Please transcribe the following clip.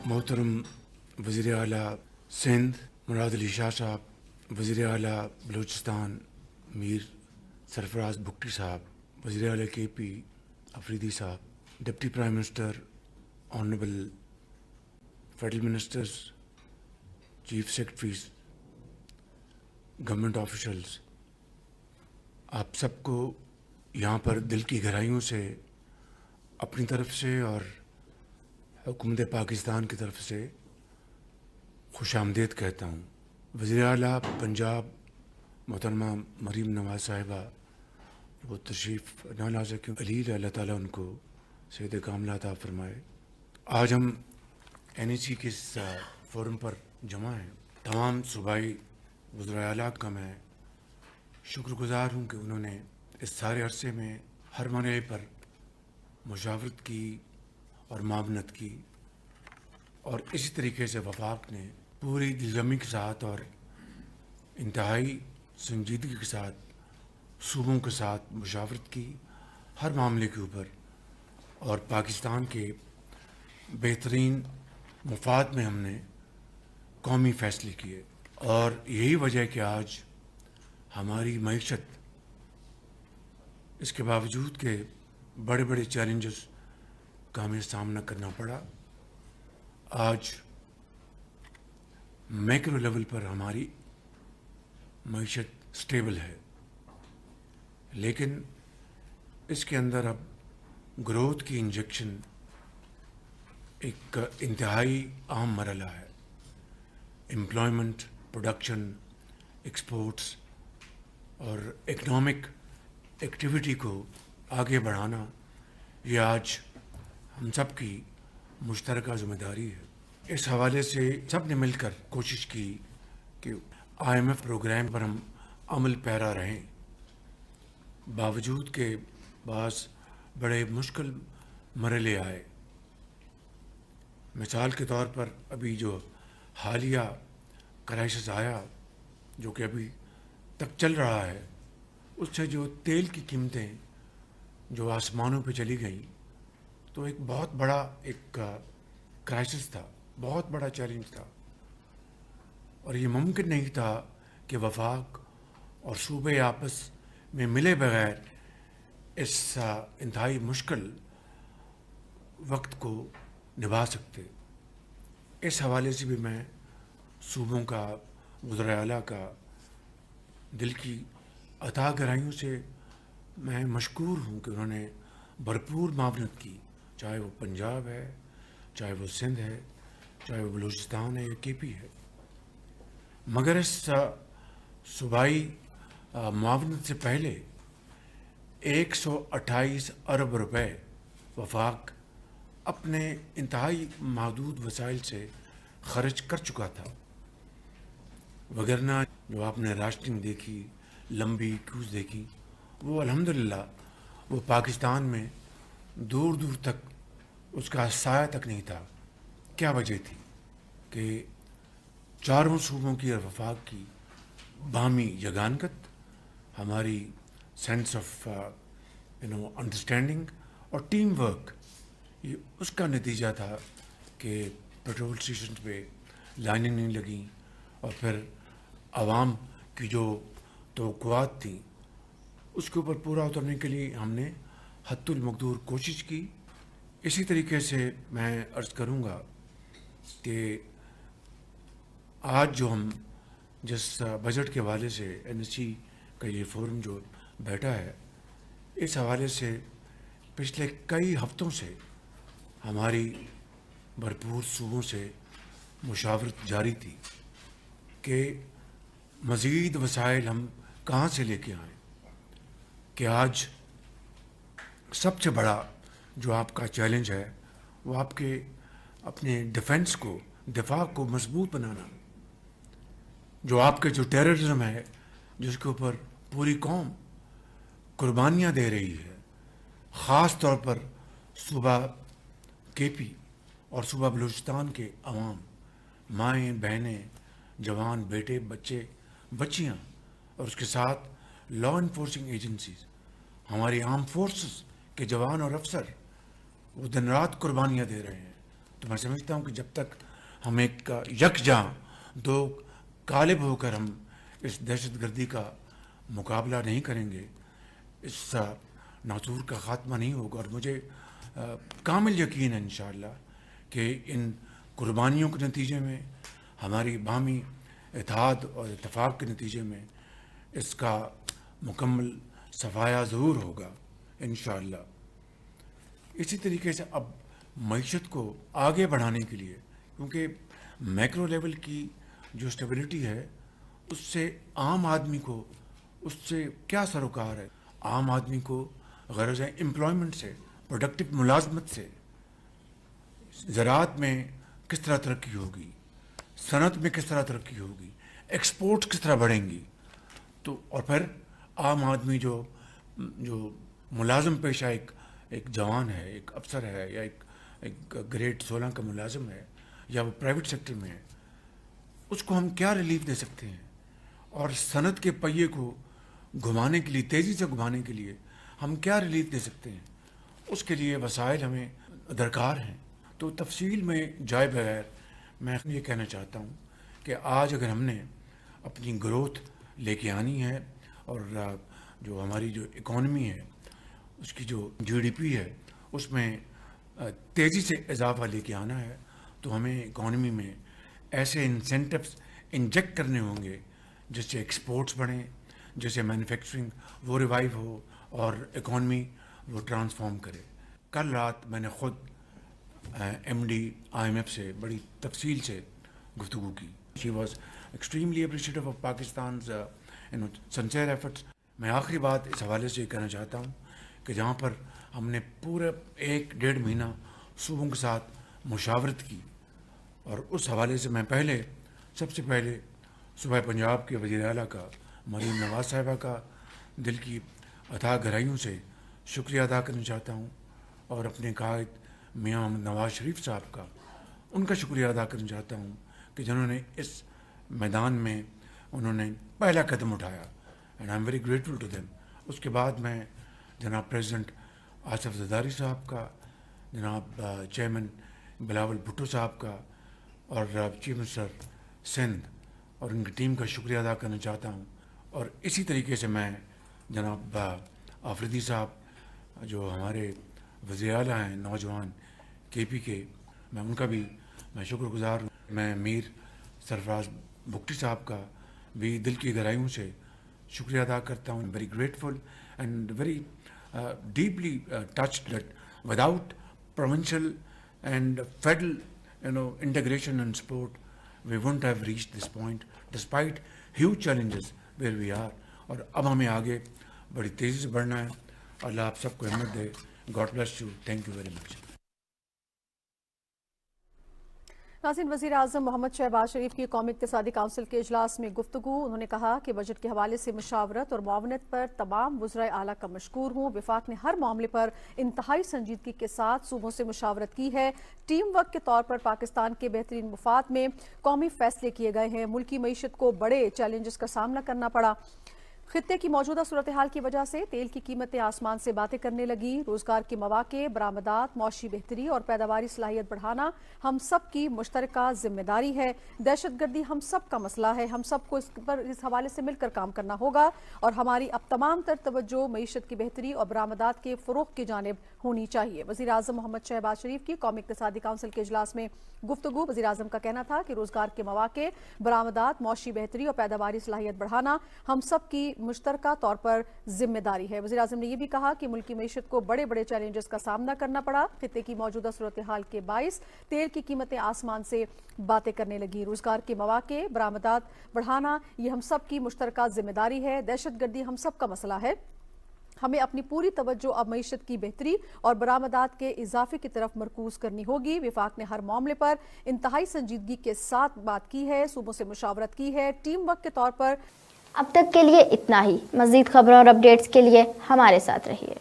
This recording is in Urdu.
محترم وزیر اعلیٰ سندھ مراد علی شاہ صاحب، وزیر اعلیٰ بلوچستان میر سرفراز بگٹی صاحب، وزیر اعلیٰ کے پی افریدی صاحب، deputy prime minister, honourable federal ministers, chief secretaries, government officials, آپ سب کو یہاں پر دل کی گہرائیوں سے اپنی طرف سے اور حکومت پاکستان کی طرف سے خوش آمدید کہتا ہوں۔ وزیر اعلیٰ پنجاب محترمہ مریم نواز صاحبہ وہ تشریف نہ لا سکیں، علیل اللہ تعالیٰ ان کو صحت کاملہ عطا فرمائے۔ آج ہم NEC کے اس فورم پر جمع ہیں۔ تمام صوبائی وزراء اعلیٰ کا میں شکر گزار ہوں کہ انہوں نے اس سارے عرصے میں ہر مرحلے پر مشاورت کی اور معاونت کی، اور اسی طریقے سے وفاق نے پوری دلجمعی کے ساتھ اور انتہائی سنجیدگی کے ساتھ صوبوں کے ساتھ مشاورت کی ہر معاملے کے اوپر، اور پاکستان کے بہترین مفاد میں ہم نے قومی فیصلے کیے، اور یہی وجہ ہے کہ آج ہماری معیشت اس کے باوجود کہ بڑے بڑے چیلنجز کا ہمیں سامنا کرنا پڑا، آج میکرو لیول پر ہماری معیشت سٹیبل ہے، لیکن اس کے اندر اب گروتھ کی انجیکشن ایک انتہائی اہم مرحلہ ہے۔ امپلائمنٹ، پروڈکشن، ایکسپورٹس اور اکنامک ایکٹیویٹی کو آگے بڑھانا، یہ آج ہم سب کی مشترکہ ذمہ داری ہے۔ اس حوالے سے سب نے مل کر کوشش کی کہ IMF پروگرام پر ہم عمل پیرا رہیں، باوجود کہ بعض بڑے مشکل مرحلے آئے۔ مثال کے طور پر ابھی جو حالیہ کرائسس آیا، جو کہ ابھی تک چل رہا ہے، اس سے جو تیل کی قیمتیں جو آسمانوں پہ چلی گئیں، تو ایک بہت بڑا ایک کرائسس تھا، بہت بڑا چیلنج تھا، اور یہ ممکن نہیں تھا کہ وفاق اور صوبے آپس میں ملے بغیر اس انتہائی مشکل وقت کو نبھا سکتے۔ اس حوالے سے بھی میں صوبوں کا، وزراء اعلیٰ کا دل کی عطا گہرائیوں سے میں مشکور ہوں کہ انہوں نے بھرپور معاونت کی، چاہے وہ پنجاب ہے، چاہے وہ سندھ ہے، چاہے وہ بلوچستان ہے یا KP ہے۔ مگر اس صوبائی معاونت سے پہلے 128 ارب روپے وفاق اپنے انتہائی محدود وسائل سے خرچ کر چکا تھا، وگرنہ جو آپ نے راشننگ دیکھی، لمبی کیوز دیکھی، وہ الحمدللہ وہ پاکستان میں دور دور تک اس کا سایہ تک نہیں تھا۔ کیا وجہ تھی؟ کہ چاروں صوبوں کی اور وفاق کی باہمی یگانگت، ہماری سینس آف انڈرسٹینڈنگ اور ٹیم ورک، یہ اس کا نتیجہ تھا کہ پیٹرول اسٹیشن پہ لائنیں نہیں لگیں، اور پھر عوام کی جو توقعات تھیں اس کے اوپر پورا اترنے کے لیے ہم نے حد المقدور کوشش کی۔ اسی طریقے سے میں عرض کروں گا کہ آج جو ہم جس بجٹ کے حوالے سے NEC کا یہ فورم جو بیٹھا ہے، اس حوالے سے پچھلے کئی ہفتوں سے ہماری بھرپور صوبوں سے مشاورت جاری تھی کہ مزید وسائل ہم کہاں سے لے کے آئیں، کہ آج سب سے بڑا جو آپ کا چیلنج ہے وہ آپ کے اپنے ڈیفنس کو، دفاع کو مضبوط بنانا، جو آپ کے جو ٹیررزم ہے جس کے اوپر پوری قوم قربانیاں دے رہی ہے، خاص طور پر صوبہ KP اور صوبہ بلوچستان کے عوام، مائیں بہنیں، جوان بیٹے، بچے بچیاں، اور اس کے ساتھ لا انفورسنگ ایجنسیز، ہماری آرم فورسز کے جوان اور افسر، وہ دن رات قربانیاں دے رہے ہیں۔ تو میں سمجھتا ہوں کہ جب تک ہم ایک یکجاں دو غالب ہو کر ہم اس دہشت گردی کا مقابلہ نہیں کریں گے، اس ناصور کا خاتمہ نہیں ہوگا. اور مجھے کامل یقین ہے انشاءاللہ کہ ان قربانیوں کے نتیجے میں، ہماری باہمی اتحاد اور اتفاق کے نتیجے میں اس کا مکمل صفایا ضرور ہوگا انشاءاللہ. اسی طریقے سے اب معیشت کو آگے بڑھانے کے لیے، کیونکہ میکرو لیول کی جو اسٹیبلٹی ہے اس سے عام آدمی کو اس سے کیا سروکار ہے. عام آدمی کو غرض ہے امپلائمنٹ سے، پروڈکٹیو ملازمت سے. زراعت میں کس طرح ترقی ہوگی، صنعت میں کس طرح ترقی ہوگی، ایکسپورٹ کس طرح بڑھیں گی. تو اور پھر عام آدمی جو ملازم پیشہ ایک جوان ہے، ایک افسر ہے، یا ایک گریڈ 16 کا ملازم ہے، یا وہ پرائیویٹ سیکٹر میں ہے، اس کو ہم کیا ریلیف دے سکتے ہیں. اور صنعت کے پہیے کو گھمانے کے لیے، تیزی سے گھمانے کے لیے ہم کیا ریلیف دے سکتے ہیں، اس کے لیے وسائل ہمیں درکار ہیں. تو تفصیل میں جائے بغیر میں یہ کہنا چاہتا ہوں کہ آج اگر ہم نے اپنی گروتھ لے کے آنی ہے، اور جو ہماری جو اکانومی ہے اس کی جو GDP ہے اس میں تیزی سے اضافہ لے کے آنا ہے، تو ہمیں اکانومی میں ایسے انسینٹیوز انجیکٹ کرنے ہوں گے جس سے ایکسپورٹس بڑھیں، جس سے مینوفیکچرنگ وہ ریوائیو ہو اور اکانومی وہ ٹرانسفارم کرے. کل رات میں نے خود MD IMF سے بڑی تفصیل سے گفتگو کی. She was extremely appreciative of Pakistan's sincere efforts. میں آخری بات اس حوالے سے یہ کہنا چاہتا ہوں کہ جہاں پر ہم نے پورا 1-1.5 مہینہ صوبوں کے ساتھ مشاورت کی، اور اس حوالے سے میں سب سے پہلے صوبہ پنجاب کے وزیر اعلیٰ کا، مریم نواز صاحبہ کا دل کی اتھاہ گہرائیوں سے شکریہ ادا کرنا چاہتا ہوں، اور اپنے قائد میاں محمد نواز شریف صاحب کا ان کا شکریہ ادا کرنا چاہتا ہوں کہ جنہوں نے اس میدان میں انہوں نے پہلا قدم اٹھایا، and I am very grateful to them. اس کے بعد میں جناب پریزیڈنٹ آصف زرداری صاحب کا، جناب چیئرمین بلاول بھٹو صاحب کا، اور چیف منسٹر سندھ اور ان کی ٹیم کا شکریہ ادا کرنا چاہتا ہوں. اور اسی طریقے سے میں جناب آفریدی صاحب جو ہمارے وزیر اعلیٰ ہیں نوجوان KP کے، میں ان کا بھی میں شکر گزار ہوں. میں میر سرفراز بگٹی صاحب کا بھی دل کی گہرائیوں سے شکریہ ادا کرتا ہوں. Very grateful and very deeply touched that without provincial and federal integration and support we wouldn't have reached this point despite huge challenges where we are. اور اب ہمیں آگے بڑی تیزی سے بڑھنا ہے. اللہ آپ سب کو ہمت دے. God bless you. Thank you very much. ناظرین، وزیر اعظم محمد شہباز شریف کی قومی اقتصادی کونسل کے اجلاس میں گفتگو. انہوں نے کہا کہ بجٹ کے حوالے سے مشاورت اور معاونت پر تمام وزرائے اعلیٰ کا مشکور ہوں. وفاق نے ہر معاملے پر انتہائی سنجیدگی کے ساتھ صوبوں سے مشاورت کی ہے. ٹیم ورک کے طور پر پاکستان کے بہترین مفاد میں قومی فیصلے کیے گئے ہیں. ملکی معیشت کو بڑے چیلنجز کا سامنا کرنا پڑا. خطے کی موجودہ صورتحال کی وجہ سے تیل کی قیمتیں آسمان سے باتیں کرنے لگیں. روزگار کے مواقع، برآمدات، معاشی بہتری اور پیداواری صلاحیت بڑھانا ہم سب کی مشترکہ ذمہ داری ہے. دہشت گردی ہم سب کا مسئلہ ہے. ہم سب کو اس حوالے سے مل کر کام کرنا ہوگا، اور ہماری اب تمام تر توجہ معیشت کی بہتری اور برآمدات کے فروغ کی جانب ہونی چاہیے. وزیر اعظم محمد شہباز شریف کی قومی اقتصادی کونسل کے اجلاس میں گفتگو. وزیر اعظم کا کہنا تھا کہ روزگار کے مواقع، برآمدات، معاشی بہتری اور پیداواری صلاحیت بڑھانا ہم سب کی مشترکہ طور پر ذمہ داری ہے. وزیر اعظم نے یہ بھی کہا کہ ملکی معیشت کو بڑے بڑے چیلنجز کا سامنا کرنا پڑا. خطے کی موجودہ صورتحال کے باعث تیل کی قیمتیں آسمان سے باتیں کرنے لگی. روزگار کے مواقع، برآمدات بڑھانا یہ ہم سب کی مشترکہ ذمہ داری ہے. دہشت گردی ہم سب کا مسئلہ ہے. ہمیں اپنی پوری توجہ اب معیشت کی بہتری اور برآمدات کے اضافے کی طرف مرکوز کرنی ہوگی. وفاق نے ہر معاملے پر انتہائی سنجیدگی کے ساتھ بات کی ہے، صوبوں سے مشاورت کی ہے. ٹیم ورک کے طور پر اب تک کے لیے اتنا ہی. مزید خبروں اور اپڈیٹس کے لیے ہمارے ساتھ رہیے.